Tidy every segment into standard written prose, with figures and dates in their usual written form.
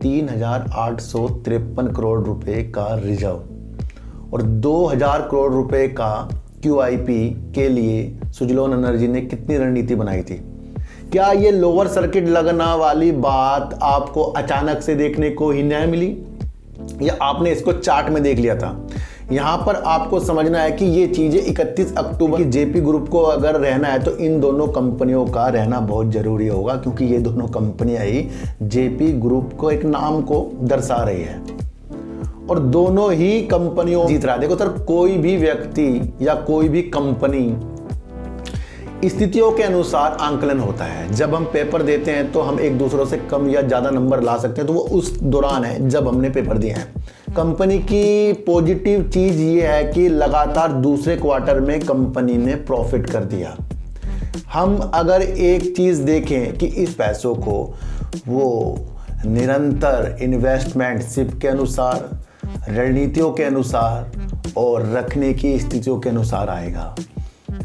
3,853 करोड़ रुपए का रिजर्व और 2,000 करोड़ रुपए का QIP के लिए सुजलोन एनर्जी ने कितनी रणनीति बनाई थी। क्या ये लोअर सर्किट लगना वाली बात आपको अचानक से देखने को ही नहीं मिली या आपने इसको चार्ट में देख लिया था? यहाँ पर आपको समझना है कि ये चीज़ें 31 अक्टूबर की जेपी ग्रुप को अगर रहना है तो इन दोनों कंपनियों का रहना बहुत ज़रूरी होगा, क्योंकि ये दोनों कंपनियाँ ही जेपी ग्रुप को एक नाम को दर्शा रही है और दोनों ही कंपनियों जीत रहा है। देखो सर, कोई भी व्यक्ति या कोई भी कंपनी स्थितियों के अनुसार आंकलन होता है। जब हम पेपर देते हैं तो हम एक दूसरों से कम या ज़्यादा नंबर ला सकते हैं, तो वो उस दौरान है जब हमने पेपर दिए हैं। कंपनी की पॉजिटिव चीज़ ये है कि लगातार दूसरे क्वार्टर में कंपनी ने प्रॉफिट कर दिया। हम अगर एक चीज़ देखें कि इस पैसों को वो निरंतर इन्वेस्टमेंट के अनुसार, रणनीतियों के अनुसार और रखने की स्थितियों के अनुसार आएगा।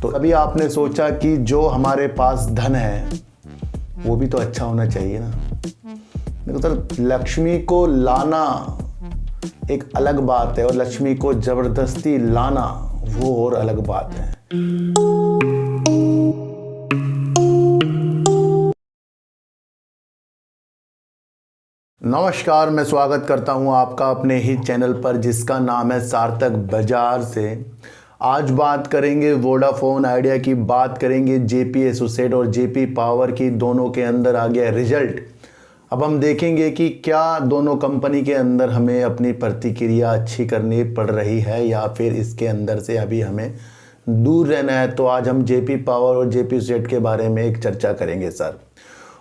तो अभी आपने सोचा कि जो हमारे पास धन है वो भी तो अच्छा होना चाहिए ना। देखो सर, लक्ष्मी को लाना एक अलग बात है और लक्ष्मी को जबरदस्ती लाना वो और अलग बात है। नमस्कार, मैं स्वागत करता हूं आपका अपने ही चैनल पर जिसका नाम है सार्थक बाजार से। आज बात करेंगे वोडाफोन आइडिया की, बात करेंगे जेपी एसोसिएट और जेपी पावर की। दोनों के अंदर आ गया रिजल्ट। अब हम देखेंगे कि क्या दोनों कंपनी के अंदर हमें अपनी प्रतिक्रिया अच्छी करनी पड़ रही है या फिर इसके अंदर से अभी हमें दूर रहना है। तो आज हम जेपी पावर और जेपी एसोसिएट के बारे में एक चर्चा करेंगे सर,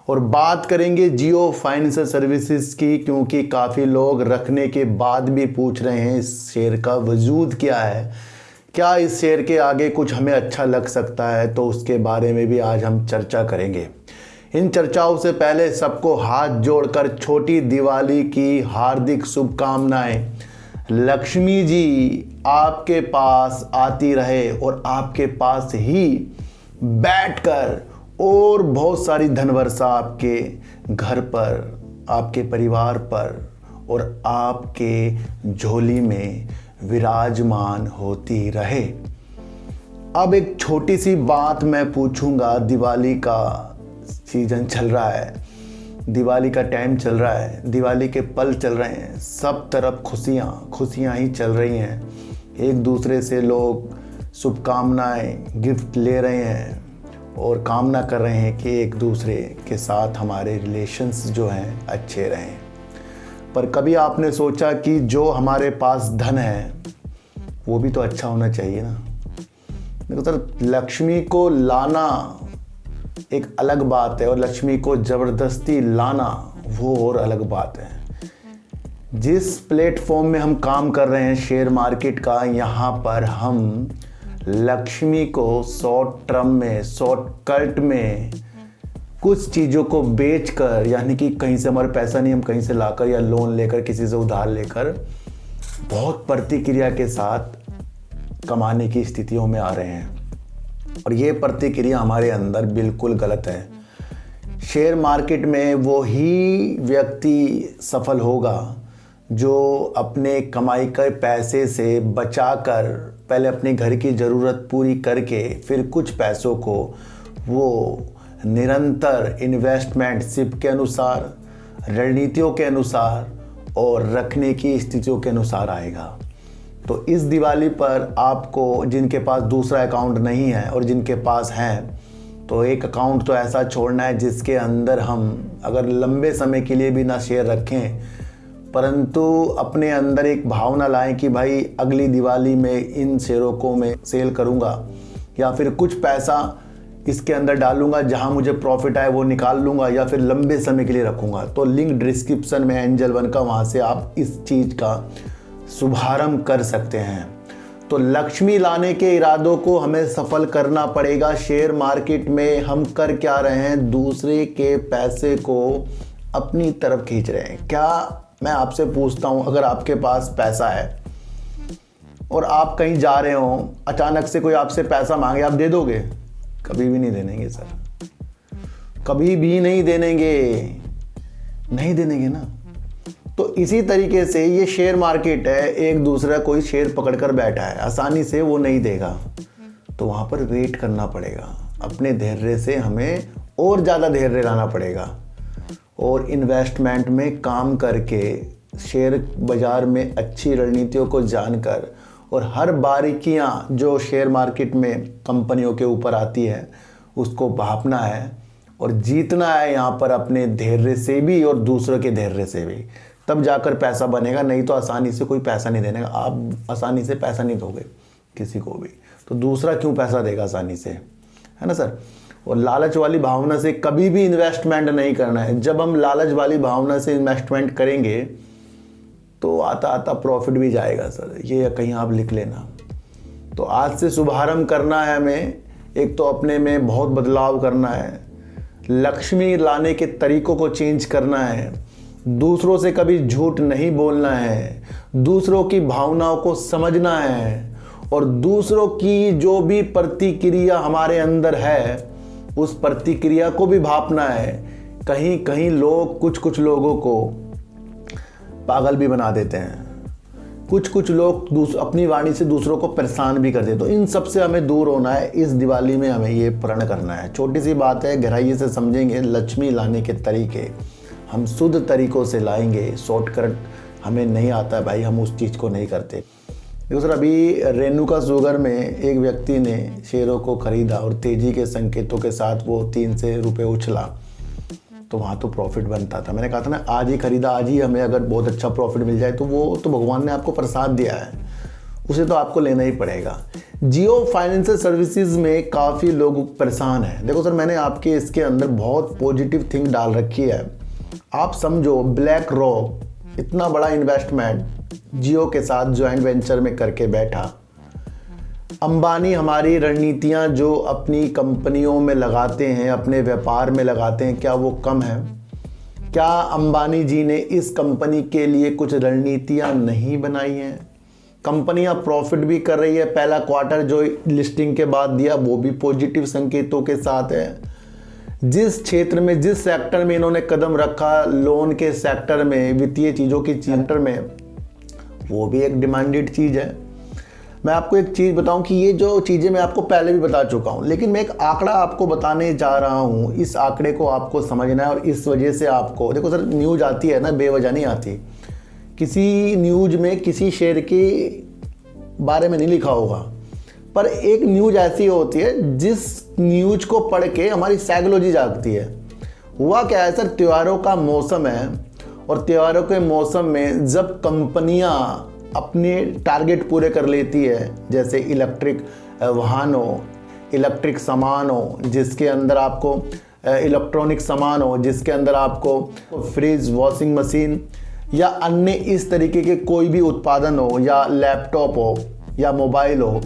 और बात करेंगे जियो फाइनेंशियल सर्विसेज की, क्योंकि काफ़ी लोग रखने के बाद भी पूछ रहे हैं इस शेयर का वजूद क्या है, क्या इस शेयर के आगे कुछ हमें अच्छा लग सकता है। तो उसके बारे में भी आज हम चर्चा करेंगे। इन चर्चाओं से पहले सबको हाथ जोड़कर छोटी दिवाली की हार्दिक शुभकामनाएं। लक्ष्मी जी आपके पास आती रहे और आपके पास ही बैठकर और बहुत सारी धन वर्षा आपके घर पर, आपके परिवार पर और आपके झोली में विराजमान होती रहे। अब एक छोटी सी बात मैं पूछूंगा। दिवाली का सीजन चल रहा है, दिवाली का टाइम चल रहा है, दिवाली के पल चल रहे हैं, सब तरफ खुशियाँ ही चल रही हैं। एक दूसरे से लोग शुभकामनाएं, गिफ्ट ले रहे हैं और कामना कर रहे हैं कि एक दूसरे के साथ हमारे रिलेशंस जो हैं अच्छे रहें। पर कभी आपने सोचा कि जो हमारे पास धन है वो भी तो अच्छा होना चाहिए ना। देखो सर, लक्ष्मी को लाना एक अलग बात है और लक्ष्मी को जबरदस्ती लाना वो और अलग बात है। जिस प्लेटफॉर्म में हम काम कर रहे हैं शेयर मार्केट का, यहाँ पर हम लक्ष्मी को शॉर्ट टर्म में, शॉर्टकट में कुछ चीज़ों को बेचकर, यानी कि कहीं से हमारे पैसा नहीं, हम कहीं से लाकर या लोन लेकर, किसी से उधार लेकर बहुत प्रतिक्रिया के साथ कमाने की स्थितियों में आ रहे हैं और ये प्रतिक्रिया हमारे अंदर बिल्कुल गलत है। शेयर मार्केट में वो ही व्यक्ति सफल होगा जो अपने कमाई के पैसे से बचाकर पहले अपने घर की ज़रूरत पूरी करके फिर कुछ पैसों को वो निरंतर इन्वेस्टमेंट के अनुसार, रणनीतियों के अनुसार और रखने की स्थितियों के अनुसार आएगा। तो इस दिवाली पर आपको, जिनके पास दूसरा अकाउंट नहीं है और जिनके पास है, तो एक अकाउंट तो ऐसा छोड़ना है जिसके अंदर हम अगर लंबे समय के लिए भी ना शेयर रखें, परंतु अपने अंदर एक भावना लाएं कि भाई अगली दिवाली में इन शेयरों को मैं सेल करूंगा या फिर कुछ पैसा इसके अंदर डालूंगा, जहां मुझे प्रॉफिट आए वो निकाल लूंगा या फिर लंबे समय के लिए रखूंगा। तो लिंक डिस्क्रिप्शन में एंजल वन का, वहां से आप इस चीज़ का शुभारंभ कर सकते हैं। तो लक्ष्मी लाने के इरादों को हमें सफल करना पड़ेगा। शेयर मार्केट में हम कर क्या रहे हैं, दूसरे के पैसे को अपनी तरफ खींच रहे हैं। क्या, मैं आपसे पूछता हूं, अगर आपके पास पैसा है और आप कहीं जा रहे हो, अचानक से कोई आपसे पैसा मांगे, आप दे दोगे? कभी भी नहीं देनेंगे सर, कभी भी नहीं देनेंगे, नहीं देनेंगे ना। तो इसी तरीके से ये शेयर मार्केट है, एक दूसरा कोई शेयर पकड़कर बैठा है, आसानी से वो नहीं देगा, तो वहाँ पर वेट करना पड़ेगा। अपने धैर्य से हमें और ज़्यादा धैर्य लाना पड़ेगा और इन्वेस्टमेंट में काम करके, शेयर बाज़ार में अच्छी रणनीतियों को जानकर और हर बारीकियाँ जो शेयर मार्केट में कंपनियों के ऊपर आती है उसको भांपना है और जीतना है यहाँ पर अपने धैर्य से भी और दूसरों के धैर्य से भी, तब जाकर पैसा बनेगा। नहीं तो आसानी से कोई पैसा नहीं देने का, आप आसानी से पैसा नहीं दोगे किसी को भी, तो दूसरा क्यों पैसा देगा आसानी से, है ना सर। और लालच वाली भावना से कभी भी इन्वेस्टमेंट नहीं करना है। जब हम लालच वाली भावना से इन्वेस्टमेंट करेंगे तो आता आता प्रॉफिट भी जाएगा सर, ये कहीं आप लिख लेना। तो आज से शुभारंभ करना है हमें, एक तो अपने में बहुत बदलाव करना है, लक्ष्मी लाने के तरीकों को चेंज करना है, दूसरों से कभी झूठ नहीं बोलना है, दूसरों की भावनाओं को समझना है और दूसरों की जो भी प्रतिक्रिया हमारे अंदर है उस प्रतिक्रिया को भी भांपना है। कहीं कहीं लोग कुछ लोगों को पागल भी बना देते हैं, कुछ लोग अपनी वाणी से दूसरों को परेशान भी कर देते। तो इन सब से हमें दूर होना है। इस दिवाली में हमें ये प्रण करना है। छोटी सी बात है, गहराई से समझेंगे, लक्ष्मी लाने के तरीके हम शुद्ध तरीकों से लाएंगे। शॉर्टकट हमें नहीं आता है भाई, हम उस चीज़ को नहीं करते। देखो सर, अभी रेणुका शुगर में एक व्यक्ति ने शेयरों को खरीदा और तेजी के संकेतों के साथ वो 3 से रुपये उछला, तो वहाँ तो प्रॉफिट बनता था। मैंने कहा था ना, आज ही खरीदा, आज ही हमें अगर बहुत अच्छा प्रॉफिट मिल जाए तो वो तो भगवान ने आपको प्रसाद दिया है, उसे तो आपको लेना ही पड़ेगा। जियो फाइनेंशियल सर्विसेज में काफ़ी लोग परेशान हैं। देखो सर, मैंने आपके इसके अंदर बहुत पॉजिटिव थिंग डाल रखी है। आप समझो, ब्लैक रॉक इतना बड़ा इन्वेस्टमेंट जियो के साथ ज्वाइंट वेंचर में करके बैठा। अंबानी हमारी रणनीतियां जो अपनी कंपनियों में लगाते हैं, अपने व्यापार में लगाते हैं, क्या वो कम है? क्या अंबानी जी ने इस कंपनी के लिए कुछ रणनीतियां नहीं बनाई हैं? कंपनियां प्रॉफिट भी कर रही है। पहला क्वार्टर जो लिस्टिंग के बाद दिया वो भी पॉजिटिव संकेतों के साथ है। जिस क्षेत्र में, जिस सेक्टर में इन्होंने कदम रखा, लोन के सेक्टर में, वित्तीय चीज़ों के सेक्टर में, वो भी एक डिमांडेड चीज़ है। मैं आपको एक चीज़ बताऊं कि ये जो चीज़ें मैं आपको पहले भी बता चुका हूं, लेकिन मैं एक आंकड़ा आपको बताने जा रहा हूं। इस आंकड़े को आपको समझना है और इस वजह से आपको, देखो सर, न्यूज़ आती है ना, बेवजह नहीं आती। किसी न्यूज़ में किसी शेयर के बारे में नहीं लिखा होगा, पर एक न्यूज़ ऐसी होती है जिस न्यूज़ को पढ़ के हमारी साइकोलॉजी जागती है। हुआ क्या है सर, त्योहारों का मौसम है और त्योहारों के मौसम में जब कंपनियां अपने टारगेट पूरे कर लेती है, जैसे इलेक्ट्रिक वाहन हो, इलेक्ट्रिक सामान हो जिसके अंदर आपको, इलेक्ट्रॉनिक सामान हो जिसके अंदर आपको फ्रिज, वॉशिंग मशीन या अन्य इस तरीके के कोई भी उत्पादन हो, या लैपटॉप हो या मोबाइल हो,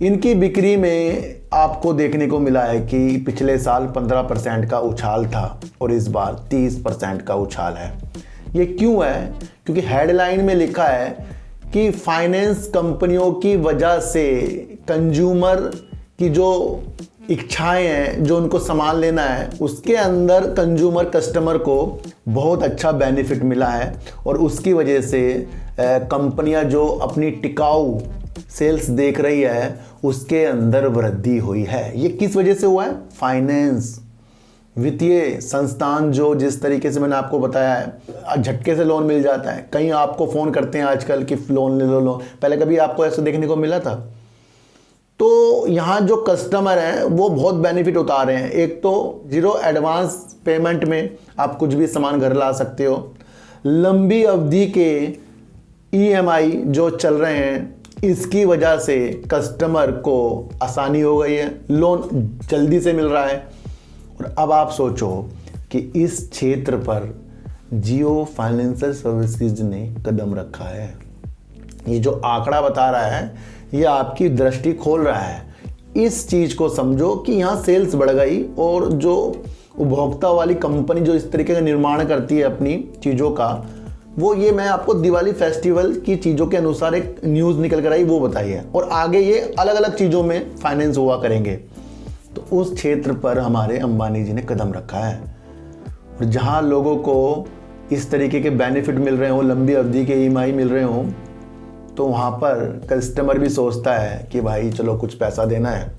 इनकी बिक्री में आपको देखने को मिला है कि पिछले साल 15% का उछाल था और इस बार 30% का उछाल है। ये क्यों है? क्योंकि हेडलाइन में लिखा है कि फाइनेंस कंपनियों की वजह से कंज्यूमर की जो इच्छाएं हैं, जो उनको सामान लेना है, उसके अंदर कंज्यूमर कस्टमर को बहुत अच्छा बेनिफिट मिला है और उसकी वजह से कंपनियां जो अपनी टिकाऊ सेल्स देख रही है उसके अंदर वृद्धि हुई है। ये किस वजह से हुआ है? फाइनेंस, वित्तीय संस्थान जो जिस तरीके से मैंने आपको बताया है, झटके से लोन मिल जाता है। कहीं आपको फ़ोन करते हैं आजकल कि लोन ले लो, लोन। पहले कभी आपको ऐसा देखने को मिला था? तो यहाँ जो कस्टमर हैं वो बहुत बेनिफिट उठा रहे हैं। एक तो जीरो एडवांस पेमेंट में आप कुछ भी सामान घर ला सकते हो। लंबी अवधि के EMI जो चल रहे हैं, इसकी वजह से कस्टमर को आसानी हो गई है, लोन जल्दी से मिल रहा है। और अब आप सोचो कि इस क्षेत्र पर जियो फाइनेंशियल सर्विसेज ने कदम रखा है। ये जो आंकड़ा बता रहा है ये आपकी दृष्टि खोल रहा है। इस चीज़ को समझो कि यहाँ सेल्स बढ़ गई और जो उपभोक्ता वाली कंपनी जो इस तरीके का निर्माण करती है अपनी चीज़ों का, वो, ये मैं आपको दिवाली फेस्टिवल की चीज़ों के अनुसार एक न्यूज़ निकल कर आई वो बताई है और आगे ये अलग अलग चीज़ों में फाइनेंस हुआ करेंगे। तो उस क्षेत्र पर हमारे अंबानी जी ने कदम रखा है और जहाँ लोगों को इस तरीके के बेनिफिट मिल रहे हों, लंबी अवधि के ईएमआई मिल रहे हों, तो वहाँ पर कस्टमर भी सोचता है कि भाई चलो कुछ पैसा देना है,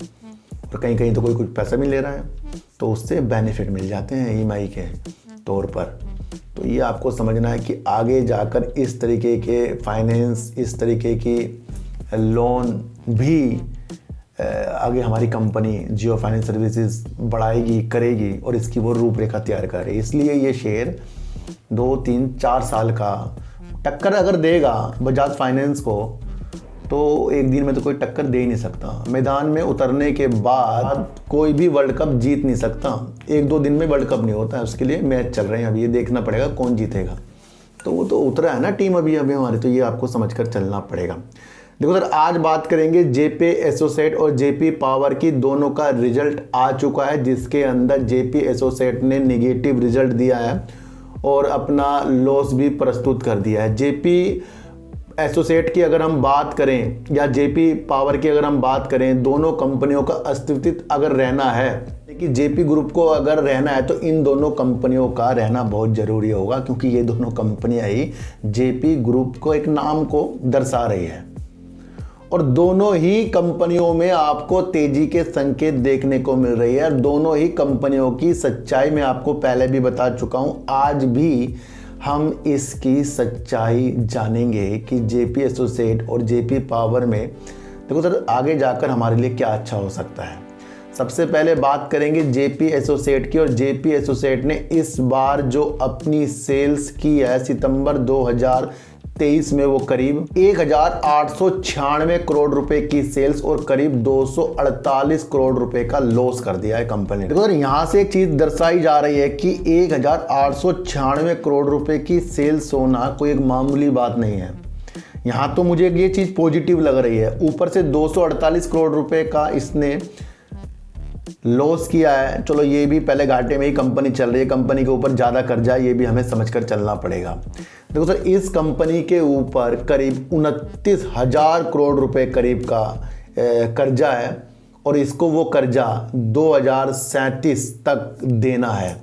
और कहीं कहीं तो कोई कुछ पैसा भी ले रहा है, तो उससे बेनिफिट मिल जाते हैं ईएमआई के तौर पर। तो ये आपको समझना है कि आगे जाकर इस तरीके के फाइनेंस, इस तरीके की लोन भी आगे हमारी कंपनी जियो फाइनेंस सर्विसेज बढ़ाएगी, करेगी, और इसकी वो रूपरेखा तैयार कर रही है। इसलिए ये शेयर 2, 3, 4 साल का टक्कर अगर देगा बजाज फाइनेंस को, तो एक दिन में तो कोई टक्कर दे ही नहीं सकता। मैदान में उतरने के बाद कोई भी वर्ल्ड कप जीत नहीं सकता। 1-2 दिन में वर्ल्ड कप नहीं होता है, उसके लिए मैच चल रहे हैं, अभी ये देखना पड़ेगा कौन जीतेगा। तो वो तो उतरा है ना टीम अभी हमारी, तो ये आपको समझकर चलना पड़ेगा। देखो सर, आज बात करेंगे जेपी एसोसिएट और जेपी पावर की, दोनों का रिजल्ट आ चुका है, जिसके अंदर जेपी एसोसिएट ने नेगेटिव रिजल्ट दिया है और अपना लॉस भी प्रस्तुत कर दिया है। जेपी एसोसिएट की अगर हम बात करें या जेपी पावर की अगर हम बात करें, दोनों कंपनियों का अस्तित्व अगर रहना है, कि जेपी ग्रुप को अगर रहना है, तो इन दोनों कंपनियों का रहना बहुत ज़रूरी होगा, क्योंकि ये दोनों कंपनियां ही जेपी ग्रुप को एक नाम को दर्शा रही है। और दोनों ही कंपनियों में आपको तेजी के संकेत देखने को मिल रही है। दोनों ही कंपनियों की सच्चाई मैं आपको पहले भी बता चुका हूं, आज भी हम इसकी सच्चाई जानेंगे कि जेपी एसोसिएट और जेपी पावर में देखो सर आगे जाकर हमारे लिए क्या अच्छा हो सकता है। सबसे पहले बात करेंगे जेपी एसोसिएट की, और जेपी एसोसिएट ने इस बार जो अपनी सेल्स की है सितंबर 2023 में, वो करीब 1896 करोड़ रुपए की सेल्स और करीब 248 करोड़ रुपए का लॉस कर दिया है कंपनी ने। देखो सर, यहाँ से एक चीज दर्शाई जा रही है कि 1896 करोड़ रुपए की सेल्स होना कोई एक मामूली बात नहीं है। यहाँ तो मुझे ये चीज पॉजिटिव लग रही है। ऊपर से 248 करोड़ रुपए का इसने लॉस किया है, चलो ये भी पहले घाटे में ही कंपनी चल रही है, कंपनी के ऊपर ज़्यादा कर्जा, ये भी हमें समझकर चलना पड़ेगा। देखो सर, इस कंपनी के ऊपर करीब 29,000 करोड़ रुपए करीब का कर्जा है, और इसको वो कर्जा 2037 तक देना है।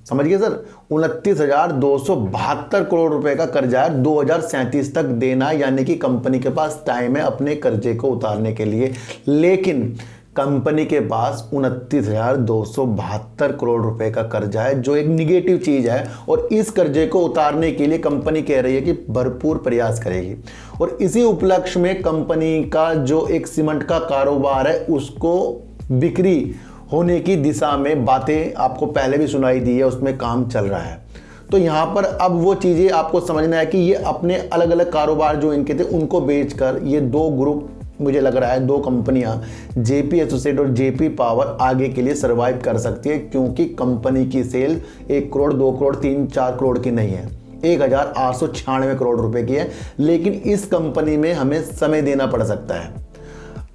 समझ गए सर, 29,272 करोड़ रुपए का कर्जा है, 2037 तक देना, यानी कि कंपनी के पास टाइम है अपने कर्जे को उतारने के लिए। लेकिन कंपनी के पास 29,272 करोड़ रुपए का कर्जा है, जो एक निगेटिव चीज है, और इस कर्जे को उतारने के लिए कंपनी कह रही है कि भरपूर प्रयास करेगी। और इसी उपलक्ष्य में कंपनी का जो एक सीमेंट का कारोबार है, उसको बिक्री होने की दिशा में बातें आपको पहले भी सुनाई दी है, उसमें काम चल रहा है। तो यहाँ पर अब वो चीज़ें आपको समझना है कि ये अपने अलग अलग कारोबार जो इनके थे उनको बेचकर ये दो ग्रुप, मुझे लग रहा है 2 कंपनियां जेपी एसोसिएट और जेपी पावर आगे के लिए सर्वाइव कर सकती है, क्योंकि कंपनी की सेल 1 करोड़ 2 करोड़ 3 4 करोड़ की नहीं है, 1896 करोड़ रुपए की है। लेकिन इस कंपनी में हमें समय देना पड़ सकता है।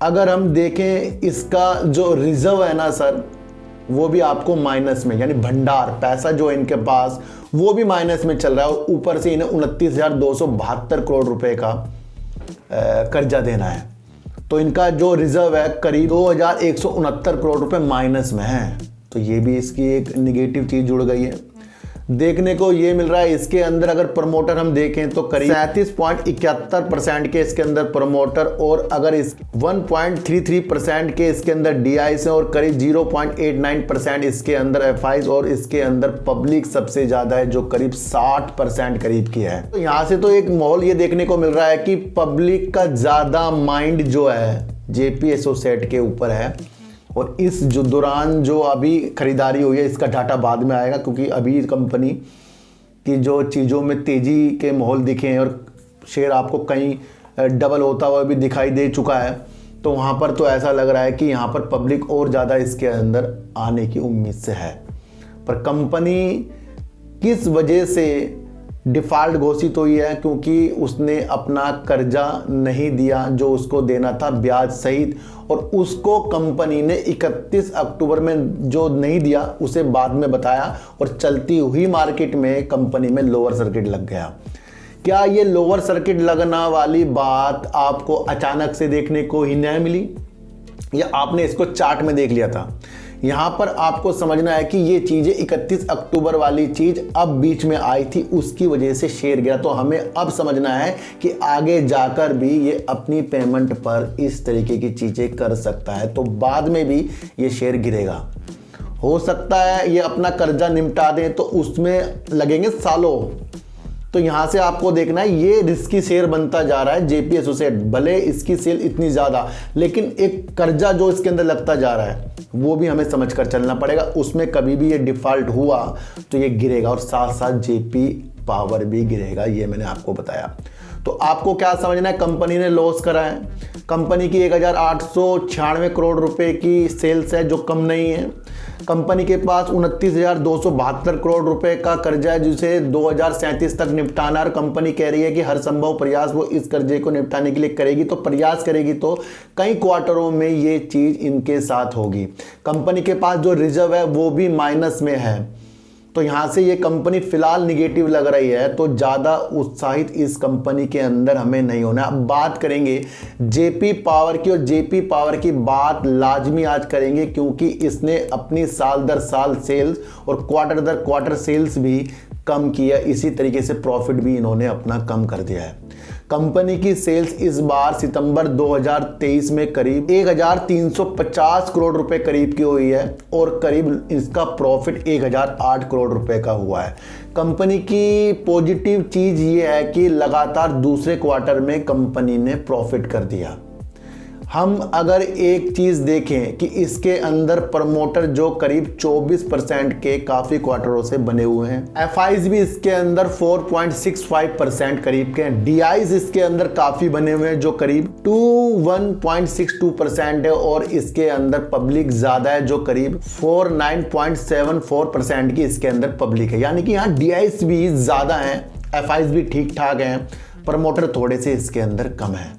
अगर हम देखें इसका जो रिजर्व है ना सर, वो भी आपको माइनस में, यानी भंडार पैसा जो इनके पास वो भी माइनस में चल रहा है, और ऊपर से इन्हें 29,272 करोड़ रुपए का कर्जा देना है। तो इनका जो रिजर्व है करीब 2,169 करोड़ रुपए माइनस में है। तो ये भी इसकी एक निगेटिव चीज जुड़ गई है। देखने को ये मिल रहा है इसके अंदर अगर प्रमोटर हम देखें तो करीब 37.71% के इसके अंदर प्रमोटर, और अगर इस 1.33% के इसके अंदर डीआईस है, और करीब 0.89% इसके अंदर एफआईस, और इसके अंदर पब्लिक सबसे ज्यादा है जो करीब 60% करीब की है। तो यहाँ से तो एक माहौल ये देखने को मिल रहा है कि पब्लिक का ज्यादा माइंड जो है जेपी एसोसिएट के ऊपर है। और इस जो दौरान जो अभी खरीदारी हुई है इसका डाटा बाद में आएगा, क्योंकि अभी कंपनी की जो चीज़ों में तेज़ी के माहौल दिखे हैं और शेयर आपको कहीं डबल होता हुआ भी दिखाई दे चुका है, तो वहाँ पर तो ऐसा लग रहा है कि यहाँ पर पब्लिक और ज़्यादा इसके अंदर आने की उम्मीद से है। पर कंपनी किस वजह से डिफ़ॉल्ट घोषित हुई है, क्योंकि उसने अपना कर्जा नहीं दिया जो उसको देना था ब्याज सहित, और उसको कंपनी ने 31 अक्टूबर में जो नहीं दिया उसे बाद में बताया, और चलती हुई मार्केट में कंपनी में लोअर सर्किट लग गया। क्या ये लोअर सर्किट लगना वाली बात आपको अचानक से देखने को ही नहीं मिली, या आपने इसको चार्ट में देख लिया था? यहाँ पर आपको समझना है कि ये चीज़ें 31 अक्टूबर वाली चीज़ अब बीच में आई थी, उसकी वजह से शेयर गिरा। तो हमें अब समझना है कि आगे जाकर भी ये अपनी पेमेंट पर इस तरीके की चीज़ें कर सकता है, तो बाद में भी ये शेयर गिरेगा। हो सकता है ये अपना कर्जा निपटा दें तो उसमें लगेंगे सालों। तो यहाँ से आपको देखना है ये रिस्की शेयर बनता जा रहा है जेपी एसोसिएट। भले इसकी सेल इतनी ज़्यादा, लेकिन एक कर्जा जो इसके अंदर लगता जा रहा है वो भी हमें समझ कर चलना पड़ेगा। उसमें कभी भी ये डिफ़ॉल्ट हुआ तो ये गिरेगा, और साथ साथ जेपी पावर भी गिरेगा, ये मैंने आपको बताया। तो आपको क्या समझना है, कंपनी ने लॉस करा है। कंपनी की 1896 करोड़ रुपए की सेल्स है जो कम नहीं है। कंपनी के पास 29,272 करोड़ रुपए का कर्जा है जिसे 2037 तक निपटाना, और कंपनी कह रही है कि हर संभव प्रयास वो इस कर्जे को निपटाने के लिए करेगी। तो प्रयास करेगी तो कई क्वार्टरों में ये चीज़ इनके साथ होगी। कंपनी के पास जो रिजर्व है वो भी माइनस में है, तो यहाँ से ये कंपनी फिलहाल निगेटिव लग रही है। तो ज़्यादा उत्साहित इस कंपनी के अंदर हमें नहीं होना। अब बात करेंगे जेपी पावर की, और जेपी पावर की बात लाजमी आज करेंगे क्योंकि इसने अपनी साल दर साल सेल्स और क्वार्टर दर क्वार्टर सेल्स भी कम किया, इसी तरीके से प्रॉफिट भी इन्होंने अपना कम कर दिया है। कंपनी की सेल्स इस बार सितंबर 2023 में करीब 1350 करोड़ रुपए करीब की हुई है, और करीब इसका प्रॉफिट 1008 करोड़ रुपए का हुआ है। कंपनी की पॉजिटिव चीज़ ये है कि लगातार दूसरे क्वार्टर में कंपनी ने प्रॉफिट कर दिया। हम अगर एक चीज़ देखें कि इसके अंदर प्रमोटर जो करीब 24% के काफ़ी क्वार्टरों से बने हुए हैं, एफआईज भी इसके अंदर 4.65% करीब के हैं, डीआईज इसके अंदर काफ़ी बने हुए हैं जो करीब 21.62% है, और इसके अंदर पब्लिक ज़्यादा है जो करीब 49.74% की इसके अंदर पब्लिक है। यानी कि यहाँ डीआईज भी ज़्यादा हैं, एफआईज भी ठीक ठाक हैं, प्रमोटर थोड़े से इसके अंदर कम है,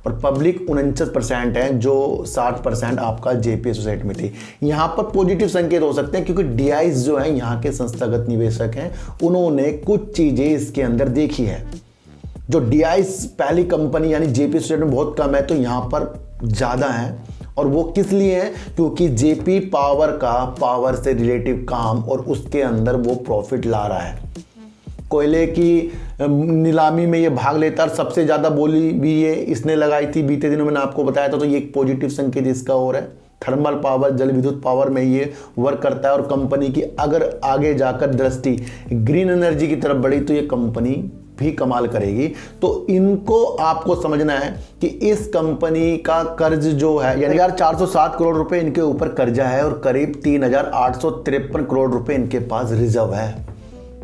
और पब्लिक 49% है जो 60% आपका जेपी एसोसिएट में थी। यहाँ पर पॉजिटिव संकेत हो सकते हैं क्योंकि डीआईज जो है यहाँ के संस्थागत निवेशक हैं, उन्होंने कुछ चीज़ें इसके अंदर देखी है। जो डीआईज पहली कंपनी यानी जेपी एसोसिएट में बहुत कम है, तो यहाँ पर ज़्यादा है, और वो किस लिए है, क्योंकि जेपी पावर का पावर से रिलेटिव काम और उसके अंदर वो प्रॉफिट ला रहा है। कोयले की नीलामी में ये भाग लेता है, और सबसे ज़्यादा बोली भी ये इसने लगाई थी बीते दिनों, मैंने आपको बताया था। तो ये एक पॉजिटिव संकेत इसका और है। थर्मल पावर, जल विद्युत पावर में ये वर्क करता है, और कंपनी की अगर आगे जाकर दृष्टि ग्रीन एनर्जी की तरफ बढ़ी तो ये कंपनी भी कमाल करेगी। तो इनको आपको समझना है कि इस कंपनी का कर्ज जो है यानी 407 करोड़ रुपए इनके ऊपर कर्जा है, और करीब 3,853 करोड़ रुपए इनके पास रिजर्व है।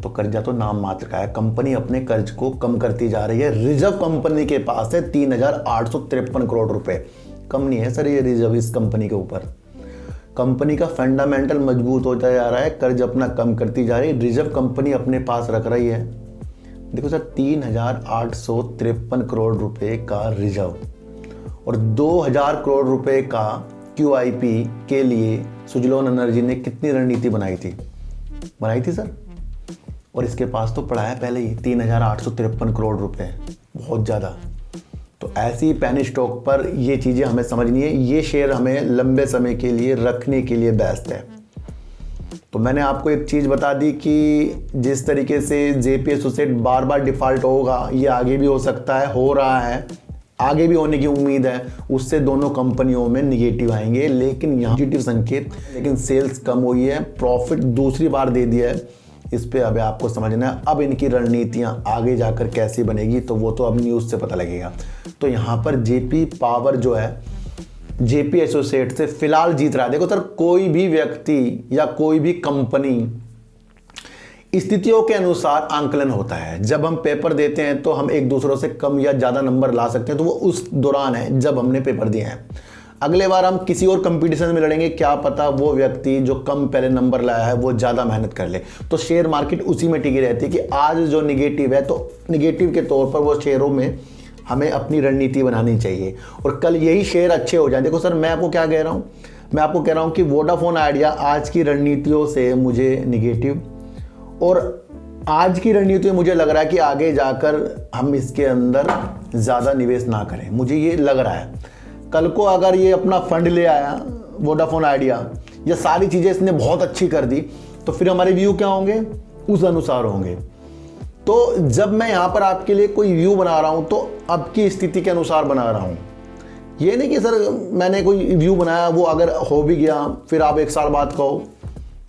तो कर्जा तो नाम मात्र का है, कंपनी अपने कर्ज को कम करती जा रही है। रिजर्व कंपनी के पास है 3,853 करोड़ रुपए, कम नहीं है सर ये रिजर्व इस कंपनी के ऊपर। कंपनी का फंडामेंटल मजबूत होता जा रहा है, कर्ज अपना कम करती जा रही है, रिजर्व कंपनी अपने पास रख रही है। देखो सर 3,853 करोड़ रुपए का रिजर्व, और 2,000 करोड़ रुपए का QIP के लिए सुजलोन एनर्जी ने कितनी रणनीति बनाई थी सर, और इसके पास तो पड़ा है पहले ही 3,853 करोड़ रुपए, बहुत ज़्यादा। तो ऐसी पेनी स्टॉक पर ये चीज़ें हमें समझनी है। ये शेयर हमें लंबे समय के लिए रखने के लिए बेस्ट है। तो मैंने आपको एक चीज़ बता दी कि जिस तरीके से जेपी एसोसिएट बार बार डिफ़ॉल्ट होगा, ये आगे भी हो सकता है, हो रहा है, आगे भी होने की उम्मीद है। उससे दोनों कंपनियों में निगेटिव आएंगे, लेकिन यहाँ पॉजिटिव संकेत, लेकिन सेल्स कम हुई है, प्रॉफिट दूसरी बार दे दिया है। इस पे अब आपको समझना है अब इनकी रणनीतियाँ आगे जाकर कैसी बनेगी, तो वो तो अब न्यूज़ से पता लगेगा। तो यहाँ पर जेपी पावर जो है जेपी एसोसिएट से फिलहाल जीत रहा है। देखो सर, कोई भी व्यक्ति या कोई भी कंपनी स्थितियों के अनुसार आंकलन होता है। जब हम पेपर देते हैं तो हम एक दूसरों से कम या ज़्यादा नंबर ला सकते हैं, तो वो उस दौरान है जब हमने पेपर दिए हैं। अगले बार हम किसी और कंपटीशन में लड़ेंगे, क्या पता वो व्यक्ति जो कम पहले नंबर लाया है वो ज़्यादा मेहनत कर ले। तो शेयर मार्केट उसी में टिकी रहती है कि आज जो निगेटिव है तो निगेटिव के तौर पर वो शेयरों में हमें अपनी रणनीति बनानी चाहिए, और कल यही शेयर अच्छे हो जाए। देखो सर, मैं आपको क्या कह रहा हूँ, मैं आपको कह रहा हूँ कि वोडाफोन आइडिया आज की रणनीतियों से मुझे निगेटिव, और आज की रणनीति मुझे लग रहा है कि आगे जाकर हम इसके अंदर ज़्यादा निवेश ना करें, मुझे ये लग रहा है। कल को अगर ये अपना फंड ले आया वोडाफोन आइडिया, या सारी चीज़ें इसने बहुत अच्छी कर दी, तो फिर हमारे व्यू क्या होंगे, उस अनुसार होंगे। तो जब मैं यहाँ पर आपके लिए कोई व्यू बना रहा हूँ तो अब की स्थिति के अनुसार बना रहा हूँ। ये नहीं कि सर मैंने कोई व्यू बनाया, वो अगर हो भी गया फिर आप 1 साल बाद कहो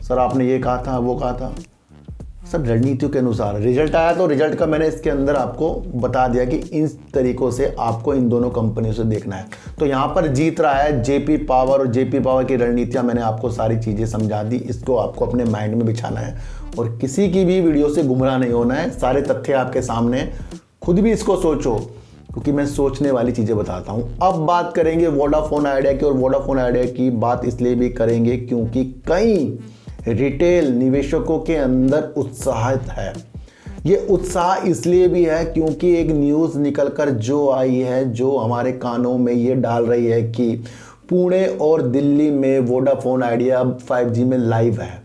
सर आपने ये कहा था वो कहा था। सब रणनीतियों के अनुसार रिजल्ट आया, तो रिजल्ट का मैंने इसके अंदर आपको बता दिया कि इन तरीकों से आपको इन दोनों कंपनियों से देखना है। तो यहाँ पर जीत रहा है जेपी पावर, और जेपी पावर की रणनीतियाँ मैंने आपको सारी चीज़ें समझा दी। इसको आपको अपने माइंड में बिछाना है और किसी की भी वीडियो से गुमराह नहीं होना है। सारे तथ्य आपके सामने, खुद भी इसको सोचो, क्योंकि मैं सोचने वाली चीज़ें बताता हूँ। अब बात करेंगे वोडाफोन आइडिया की, और वोडाफोन आइडिया की बात इसलिए भी करेंगे क्योंकि कई रिटेल निवेशकों के अंदर उत्साहित है। ये उत्साह इसलिए भी है क्योंकि एक न्यूज़ निकलकर जो आई है, जो हमारे कानों में ये डाल रही है कि पुणे और दिल्ली में वोडाफोन आइडिया अब 5G में लाइव है।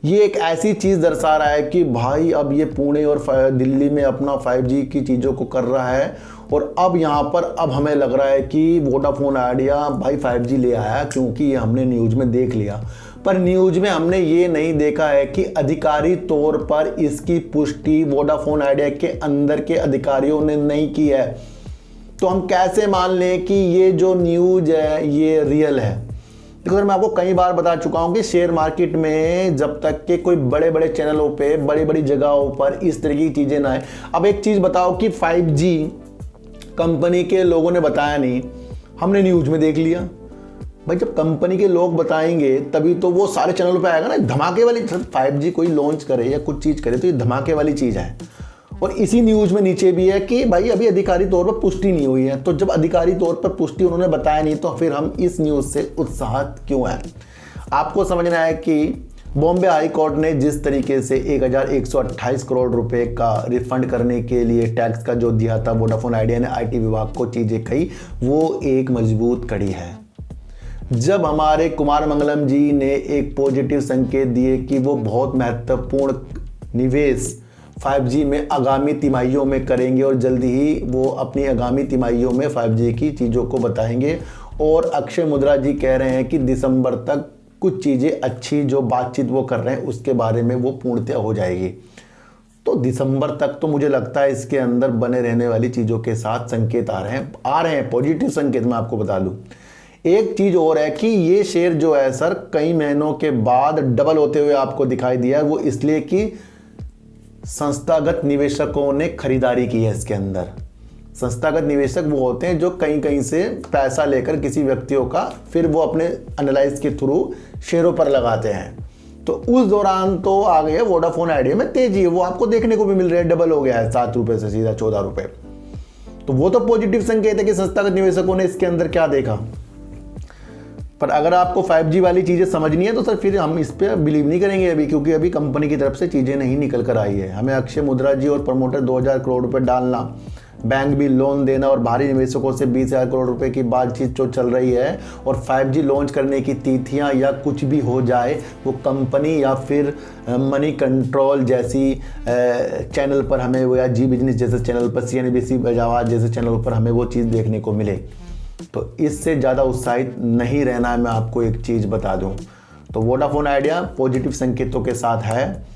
ये एक ऐसी चीज़ दर्शा रहा है कि भाई अब ये पुणे और दिल्ली में अपना 5G की चीज़ों को कर रहा है, और अब यहाँ पर अब हमें लग रहा है कि वोडाफोन आइडिया भाई 5G ले आया, क्योंकि ये हमने न्यूज़ में देख लिया। पर न्यूज़ में हमने ये नहीं देखा है कि अधिकारी तौर पर इसकी पुष्टि वोडाफोन आइडिया के अंदर के अधिकारियों ने नहीं की है। तो हम कैसे मान लें कि ये जो न्यूज़ है ये रियल है? देखो सर, मैं आपको कई बार बता चुका हूँ कि शेयर मार्केट में जब तक के कोई बड़े बड़े चैनलों पे, बड़ी बड़ी जगहों पर इस तरह की चीज़ें ना आए। अब एक चीज़ बताओ कि 5G कंपनी के लोगों ने बताया नहीं, हमने न्यूज़ में देख लिया। भाई जब कंपनी के लोग बताएंगे तभी तो वो सारे चैनलों पे आएगा ना। धमाके वाली 5G कोई लॉन्च करे या कुछ चीज़ करे तो ये धमाके वाली चीज़ है। और इसी न्यूज़ में नीचे भी है कि भाई अभी अधिकारी तौर पर पुष्टि नहीं हुई है। तो जब अधिकारी तौर पर पुष्टि उन्होंने बताया नहीं, तो फिर हम इस न्यूज़ से उत्साहित क्यों हैं? आपको समझना है कि बॉम्बे हाई कोर्ट ने जिस तरीके से 1128 करोड़ रुपए का रिफंड करने के लिए टैक्स का जो दिया था वोडाफोन आइडिया ने IT विभाग को चीज़ें कही, वो एक मजबूत कड़ी है। जब हमारे कुमार मंगलम जी ने एक पॉजिटिव संकेत दिए कि वो बहुत महत्वपूर्ण निवेश 5G में आगामी तिमाहियों में करेंगे, और जल्दी ही वो अपनी आगामी तिमाहियों में 5G की चीज़ों को बताएंगे, और अक्षय मुद्रा जी कह रहे हैं कि दिसंबर तक कुछ चीज़ें अच्छी जो बातचीत वो कर रहे हैं उसके बारे में वो पूर्णतः हो जाएगी। तो दिसंबर तक तो मुझे लगता है इसके अंदर बने रहने वाली चीज़ों के साथ संकेत आ रहे हैं पॉजिटिव संकेत। मैं आपको बता दूं एक चीज़ और है कि ये शेयर जो है सर कई महीनों के बाद डबल होते हुए आपको दिखाई दिया है। वो इसलिए कि संस्थागत निवेशकों ने खरीदारी की है इसके अंदर। संस्थागत निवेशक वो होते हैं जो कहीं कहीं से पैसा लेकर किसी व्यक्तियों का फिर वो अपने एनालाइज के थ्रू शेयरों पर लगाते हैं। तो उस दौरान तो आ गए वोडाफोन आइडिया में तेजी है, वो आपको देखने को भी मिल रहा है, डबल हो गया है 7 रुपए से सीधा 14 रुपए। तो वो तो पॉजिटिव संकेत है कि संस्थागत निवेशकों ने इसके अंदर क्या देखा। पर अगर आपको 5G वाली चीज़ें समझनी है तो सर फिर हम इस पर बिलीव नहीं करेंगे अभी, क्योंकि अभी कंपनी की तरफ से चीज़ें नहीं निकल कर आई है। हमें अक्षय मुद्रा जी और प्रमोटर 2000 करोड़ रुपए डालना, बैंक भी लोन देना और बाहरी निवेशकों से 20,000 करोड़ रुपए की बातचीत जो चल रही है, और 5G लॉन्च करने की तिथियां या कुछ भी हो जाए, वो कंपनी या फिर मनी कंट्रोल जैसी चैनल पर हमें वो, या जी बिजनेस जैसे चैनल पर, CNBC बजावाज जैसे चैनल पर हमें वो चीज़ देखने को मिले, तो इससे ज़्यादा उत्साहित नहीं रहना है। मैं आपको एक चीज़ बता दूं, तो वोडाफोन आइडिया पॉजिटिव संकेतों के साथ है,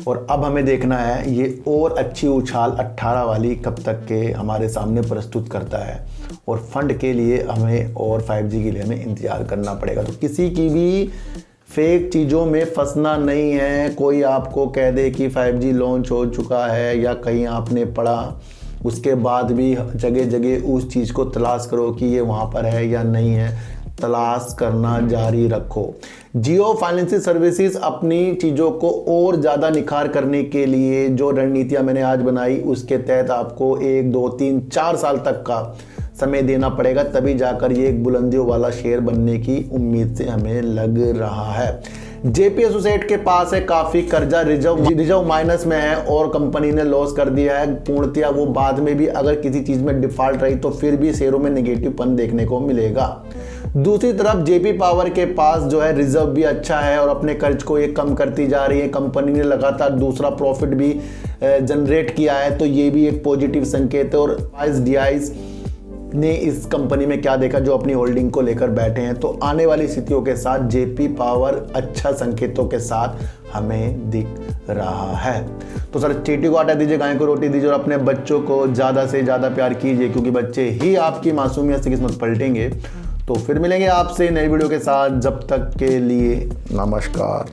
और अब हमें देखना है ये और अच्छी उछाल 18 वाली कब तक के हमारे सामने प्रस्तुत करता है। और फंड के लिए हमें और 5G के लिए हमें इंतज़ार करना पड़ेगा। तो किसी की भी फेक चीज़ों में फंसना नहीं है। कोई आपको कह दे कि 5G लॉन्च हो चुका है या कहीं आपने पढ़ा, उसके बाद भी जगह जगह उस चीज़ को तलाश करो कि ये वहाँ पर है या नहीं है, तलाश करना जारी रखो। जियो फाइनेंशियल सर्विसेज अपनी चीज़ों को और ज़्यादा निखार करने के लिए जो रणनीतियाँ मैंने आज बनाई, उसके तहत आपको 1, 2, 3, 4 साल तक का समय देना पड़ेगा, तभी जाकर ये एक बुलंदियों वाला शेयर बनने की उम्मीद से हमें लग रहा है। जेपी एसोसिएट के पास है काफ़ी कर्जा, रिजर्व माइनस में है और कंपनी ने लॉस कर दिया है। पूर्णतया वो बाद में भी अगर किसी चीज़ में डिफॉल्ट रही तो फिर भी शेयरों में नेगेटिवपन देखने को मिलेगा। दूसरी तरफ जेपी पावर के पास जो है रिजर्व भी अच्छा है और अपने कर्ज को ये कम करती जा रही है। कंपनी ने लगातार दूसरा प्रॉफिट भी जनरेट किया है, तो ये भी एक पॉजिटिव संकेत है। और DIs ने इस कंपनी में क्या देखा जो अपनी होल्डिंग को लेकर बैठे हैं। तो आने वाली स्थितियों के साथ जेपी पावर अच्छा संकेतों के साथ हमें दिख रहा है। तो सर चींटी को आटा दीजिए, गाय को रोटी दीजिए और अपने बच्चों को ज़्यादा से ज़्यादा प्यार कीजिए, क्योंकि बच्चे ही आपकी मासूमियत से किस्मत पलटेंगे। तो फिर मिलेंगे आपसे नई वीडियो के साथ, जब तक के लिए नमस्कार।